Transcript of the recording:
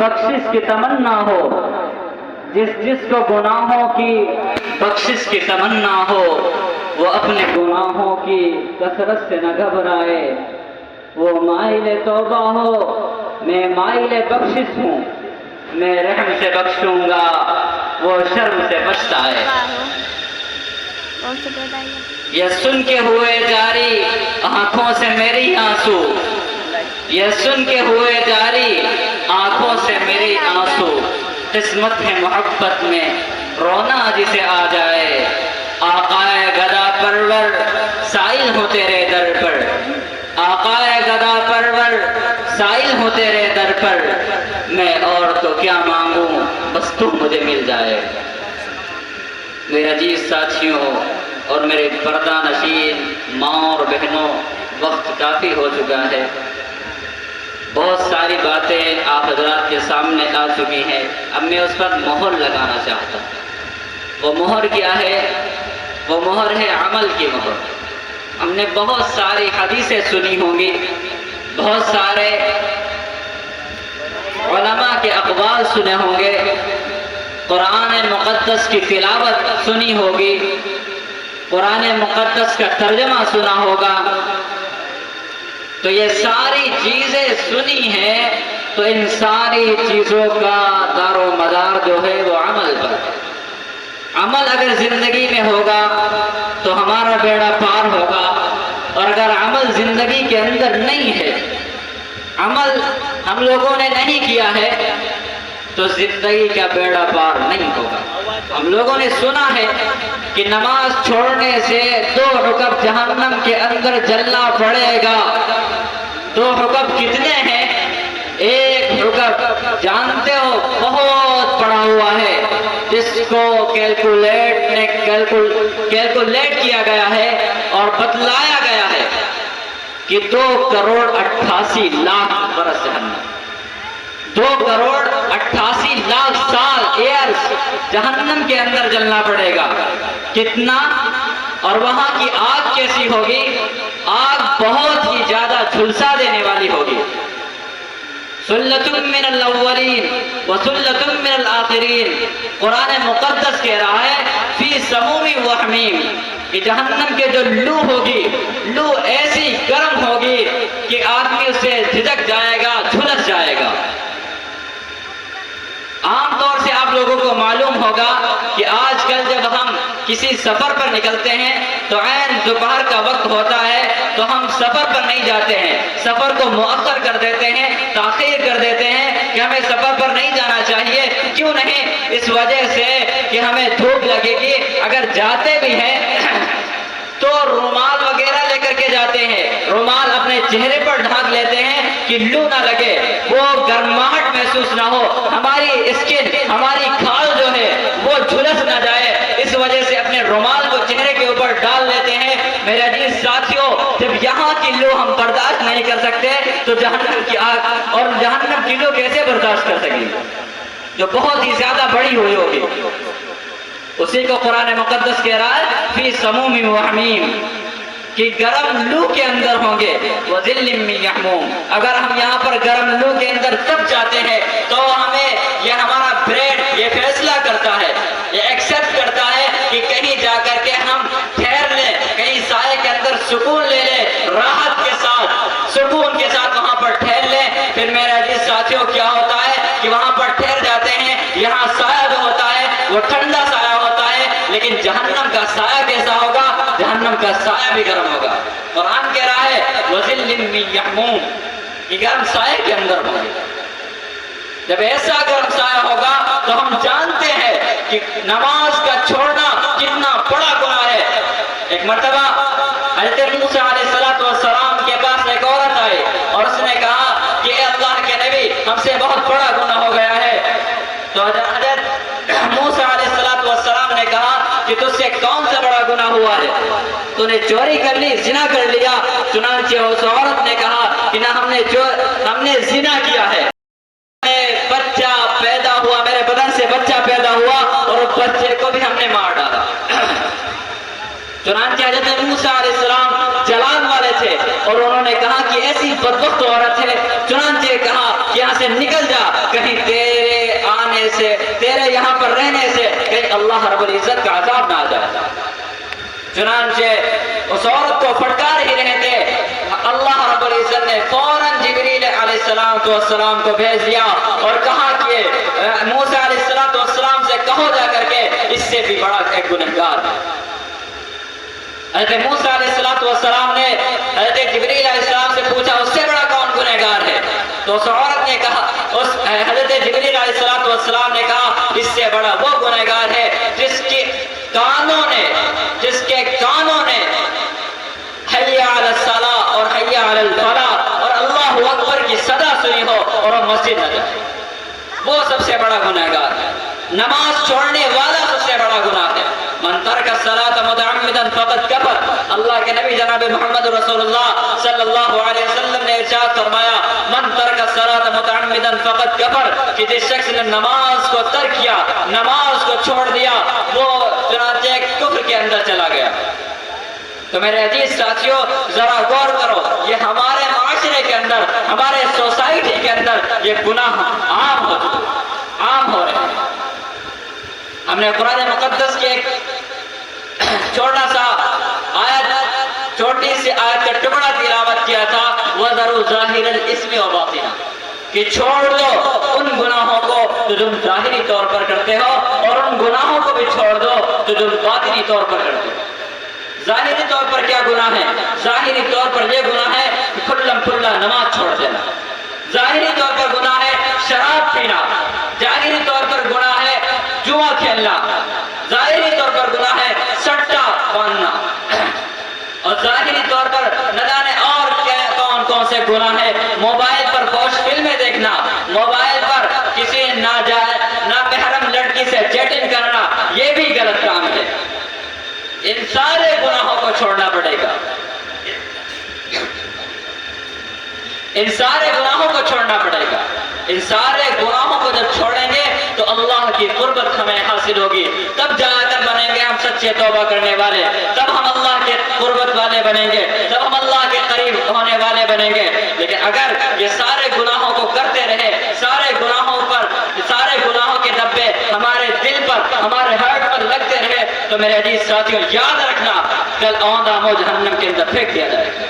बख्शिश की तमन्ना हो, जिसको गुनाहों की बख्शिश की तमन्ना हो, वो अपने गुनाहों की कसरत से न घबराए। वो माइले तौबा हो, मैं माइले बख्शिश हूँ, मैं रहम से बख्शूंगा, वो शर्म से बचता है। ये सुन के हुए जारी आंखों से मेरी आंसू, ये सुन के हुए जारी आंखों से मेरी आंसू, किस्मत है मोहब्बत में रोना जिसे आ जाए। आकाए गदा परवर साइल हो तेरे दर पर, आकाए गदा परवर साइल हो तेरे दर पर, मैं और तो क्या मांगू बस तू मुझे मिल जाए। मेरे अजीज साथियों और मेरे पर्दा नशीन माँ और बहनों, वक्त काफ़ी हो चुका है। बहुत सारी बातें आप हजरात के सामने आ चुकी हैं। अब मैं उस पर मोहर लगाना चाहता हूँ। वो मोहर क्या है? वो मोहर है अमल की मोहर। हमने बहुत सारी हदीसें सुनी होंगी, बहुत सारे उलमा के अक़वाल सुने होंगे, कुरान मुक़द्दस की तिलावत सुनी होगी, कुरान मुक़द्दस का तर्जमा सुना होगा। तो ये सारी चीज़ें सुनी हैं, तो इन सारी चीज़ों का दारो मदार जो है वो अमल पर। अमल अगर ज़िंदगी में होगा तो हमारा बेड़ा पार होगा, और अगर अमल ज़िंदगी के अंदर नहीं है, अमल हम लोगों ने नहीं किया है, तो ज़िंदगी का बेड़ा पार नहीं होगा। हम लोगों ने सुना है कि नमाज छोड़ने से 2 हुक्म जहन्नम के अंदर जलना पड़ेगा। 2 हुक्म कितने हैं? एक हुक्म जानते हो, बहुत पड़ा हुआ है, जिसको कैलकुलेट किया गया है और बतलाया गया है कि 2,88,00,000 बरस जहन्नम, 2,88,00,000 साल ईयर्स जहन्नम के अंदर जलना पड़ेगा। कितना? और वहां की आग कैसी होगी? आग बहुत ही ज्यादा झुलसा देने वाली होगी। सुल्लतुम मिनल अव्वलीन व सुल्लतुम मिनल आखिरीन। कुरान मुक़द्दस कह रहा है फी समूमी व हमीम, कि जहन्नम के जो लू होगी, लू ऐसी गर्म होगी कि आदमी उससे झिझक जाएगा, झुलस जाएगा। आमतौर से आप लोगों को मालूम होगा कि आजकल जब हम किसी सफर पर निकलते हैं तो ऐन दोपहर का वक्त होता है, तो हम सफर पर नहीं जाते हैं, सफर को मुअख्खर कर देते हैं, ताख़ीर कर देते हैं कि हमें सफर पर नहीं जाना चाहिए। क्यों नहीं? इस वजह से कि हमें धूप लगेगी। अगर जाते भी हैं तो रुमाल वगैरह लेकर के जाते हैं, रुमाल अपने चेहरे पर ढांक लेते हैं कि लू ना लगे, वो गर्माहट महसूस ना हो, हमारी स्किन, हमारी खाल जो है वो झुलस ना जाए। इस वजह से अपने रुमाल को चेहरे के ऊपर डाल लेते हैं। मेरे अजीज साथियों, जब यहाँ की लू हम बर्दाश्त नहीं कर सकते तो जहन्नम की आग और जहन्नम की लू कैसे बर्दाश्त कर सकेंगे, जो बहुत ही ज्यादा बड़ी हुई होगी। उसी को कुरान मुक़द्दस कह रहा है फी समूमी व हमीम, कि गरम लू के अंदर होंगे, व ज़िल्लिम मिन यहमूम। अगर हम यहाँ पर गरम लू के अंदर तब जाते हैं तो हमें यह हमारा ब्रेन ये फैसला करता है, ये एक्सेप्ट करता है कि कहीं जा कर के हम ठहर लें, कहीं साए के अंदर सुकून ले लें, राहत के साथ, सुकून के साथ वहाँ पर ठहर लें। फिर मेरे अजीज साथियों, क्या होता है कि वहाँ पर ठहर जाते हैं, यहाँ साया जो होता है वो ठंडा साया होता है, लेकिन जहन्नम का साया कैसा होगा? जहन्नम का साया भी गर्म होगा। कुरान कह रहा है वज़िल्लिम मिन यहमूम, कि गर्म साये के अंदर होंगे। जब ऐसा गर्म साया होगा तो हम जानते हैं कि नमाज का छोड़ना कितना बड़ा गुनाह है। एक मर्तबा हज़रत मूसा अलैहिस्सलाम के पास एक औरत आई और उसने कहा कि ए अल्लाह के नबी, हमसे बहुत बड़ा गुनाह हो गया है। तो हज़रत मूसा अलैहिस्सलाम ने कहा कि तुझसे कौन सा बड़ा गुनाह हुआ है? तूने चोरी कर ली, जिना कर लिया? चुनांचे उस औरत ने कहा कि ना, हमने जिना किया है, बच्चा पैदा हुआ, मेरे बदन से बच्चा पैदा हुआ और उस बच्चे को भी हमने मार डाला। चुनांचे हज़रत मूसा अलैहिस्सलाम जलाल वाले थे और उन्होंने कहा कि ऐसी बदबख्त औरत है। चुनांचे कहा कि यहाँ سے نکل جا، کہیں تیرے آنے سے، تیرے یہاں پر رہنے سے کہیں اللہ رب العزت کا عذاب نہ آ جائے۔ چنانچہ اس عورت کو پھٹکار ہی رہے تھے، اللہ رب العزت نے فوراً جبریل علیہ السلام کو بھیج دیا اور کہا کہ موسیٰ علیہ السلام سے کہو جا کر کے اس سے بھی بڑا ایک گنہگار ہے۔ حضرت موسیٰ علیہ السلام نے حضرت جبریل علیہ السلام سے پوچھا اس سے بڑا کون گنہگار ہے؟ تو اس عورت نے کہا، حضرت جبریل علیہ السلام نے کہا اس سے بڑا وہ گنہگار ہے جس کے کانوں نے حی علی الصلاۃ اور حی علی الفلاح اور اللہ اکبر کی صدا سنی ہو اور وہ مسجد نہ جائے، وہ سب سے بڑا گنہگار ہے۔ نماز چھوڑنے والا سب سے بڑا گناہ ہے۔ من ترک الصلاۃ متعمدا فقد کفر، اللہ کے نبی جناب محمد رسول اللہ صلی اللہ علیہ وسلم نے ارشاد فرمایا، من ترک الصلاۃ متعمدا فقد کفر، کہ جس شخص نے نماز کو ترک کیا، نماز کو چھوڑ دیا، وہ چنانچہ کفر کے اندر چلا گیا۔ تو میرے عزیز ساتھیوں ذرا غور کرو، یہ ہمارے معاشرے کے اندر، ہمارے سوسائٹی کے اندر یہ گناہ عام ہو رہے ہیں۔ ہم نے قرآن مقدس کی ایک چھوٹا سا آیت، چھوٹی سی آیت کا ٹکڑا تلاوت کیا تھا، وَذَرُوا ظَاهِرَ الْإِثْمِ وَبَاطِنَهُ، کہ چھوڑ دو ان گناہوں کو تو تم ظاہری طور پر کرتے ہو اور ان گناہوں کو بھی چھوڑ دو تو تم باطنی طور پر کرتے ہو۔ ظاہری طور پر کیا گناہ ہے؟ ظاہری طور پر یہ گناہ ہے کہ کھلم کھلا نماز چھوڑ دینا، ظاہری طور پر گناہ ہے شراب پینا، ظاہری طور پر گناہ ہے جوا کھیلنا، ظاہری طور پر گناہ ہے سٹا باندھنا، اور ظاہری طور پر نہ جانے اور کون سے گناہ ہے۔ موبائل پر فحش فلمیں دیکھنا، موبائل پر کسی نامحرم لڑکی سے چیٹنگ کرنا، یہ بھی غلط کام ہے۔ ان سارے گناہوں کو چھوڑنا پڑے گا، ان سارے گناہوں کو چھوڑنا پڑے گا۔ ان سارے گناہوں کو جب چھوڑیں گے تو اللہ کی قربت ہمیں حاصل ہوگی، تب جا کر بنیں گے ہم سچے توبہ کرنے والے، تب ہم اللہ کے قربت والے بنیں گے، تب ہم اللہ کے قریب ہونے والے بنیں گے۔ لیکن اگر یہ سارے گناہوں کو کرتے رہے، سارے گناہوں کے دبے ہمارے دل پر، ہمارے ہارٹ پر لگتے رہے، تو میرے عزیز ساتھیوں یاد رکھنا کل آؤندہ جہنم کے اندر پھینک دیا جائے گا۔